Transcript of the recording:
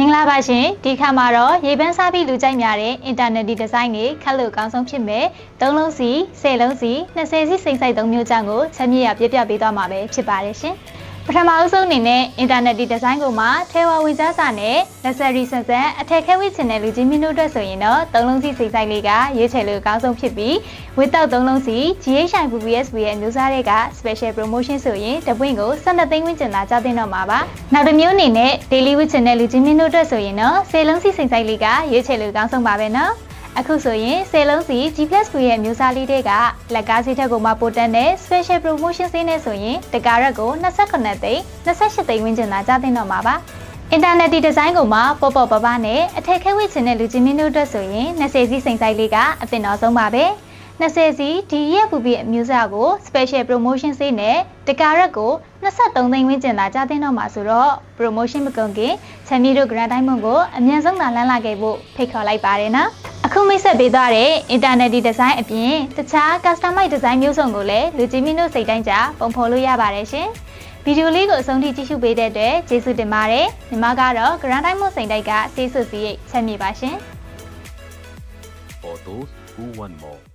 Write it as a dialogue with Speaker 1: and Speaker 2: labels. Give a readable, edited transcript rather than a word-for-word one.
Speaker 1: င်္ဂလာပါရှင်ဒီခါမှာတော့ရေပန်းစားပြီးလူကြိုက်များတဲ့အင်တာနက်ဒီဇိုင်းတွေခက်လို့အကောင်းဆုံးဖြစ်မဲ့3လုံးစီ10လုံးစီ20စီစိမ့်ဆိုင်3မျိုးကြောင့်ကိုချက်မြရပြပြပေးသွားမှာပဲဖြစ်ပါတယ်ရှင်ပထမအဆုံးအနေနဲ့အင်တာနက်ဒီဇိုင်းကိုမှထဲဝဝင်စားစာနဲ့လက်ဆက်ရီဆန်ဆန်အထက်ခဲဝိချင်တဲ့လူကြီးမင်းတို့အတွက်ဆိုရင်တော့3လုံးစီစိမ့်ဆိုင်လေးကရွေးချယ်လို့အကောင်းဆုံးဖြစ်ပြီးဝစ်တောက်3လုံးစီ GHI PPSB ရဲ့မျိုးစားတွေက special promotion ဆိုရင်တပွင့်ကို12သိန်းဝန်းကျင်သာကြားတင်တော့မှာပါနောက်တစ်မျိုးအနေနဲ့ daily ဝစ်ချင်တဲ့လူကြီးမင်းတို့အတွက်ဆိုရင်တော့10လုံးစီစိမ့်ဆိုင်လေးကရွေးချယ်လို့အကောင်းဆုံးပါပဲနော်အခုဆိုရင်10လုံးစီ G+2 ရဲ့မျိုးစားလေးတွေကလက်ကားစီးထက်ကိုမှပိုတန်းတဲ့ special promotion စင်းနဲ့ဆိုရင်တကာရက်ကို28သိန်း28သိန်းဝန်းကျင်သာကြားတင်တော့မှာပါအင်တာနက်ဒီဇိုင်းကိုမှပေါ်ပေါ်ပပနဲ့အထက်ခဲဝစ်ချင်တဲ့လူကြီးမင်းတို့အတွက်ဆိုရင်20စီစိမ့်ဆိုင်လေးကအသင့်တော်ဆုံးပါပဲ20စီဒီရဲ့ပူပီအမျိုးစားကို special promotion စေးနဲ့တကာရက်ကို23သိန်းဝန်းကျင်သာကြားတင်တော့မှာဆိုတော့ promotion မကုန်ခင်ချမ်းမီတို့ Grand Diamond ကိုအမြန်ဆုံးသာလမ်းလာခဲ့ဖို့ဖိတ်ခေါ်လိုက်ပါတယ်နော်အခုမိတ်ဆက်ပေးသွားတဲ့အင်တာနက်ဒီဇိုင်းအပြင်တခြား customize ဒီဇိုင်းမျိုးစုံကိုလည်းလူကြီးမင်းတို့စိတ်တိုင်းကြပုံဖော်လို့ရပါတယ်ရှင်ဗီဒီယိုလေးကိုအဆုံးထိကြည့်ရှုပေးတဲ့အတွက်ကျေးဇူးတင်ပါတယ်ညီမကတော့ Grand Diamond စိတ်တိုက်ကဆေးဆွစီရိတ်ချက်မြပါရှင်
Speaker 2: For those who want more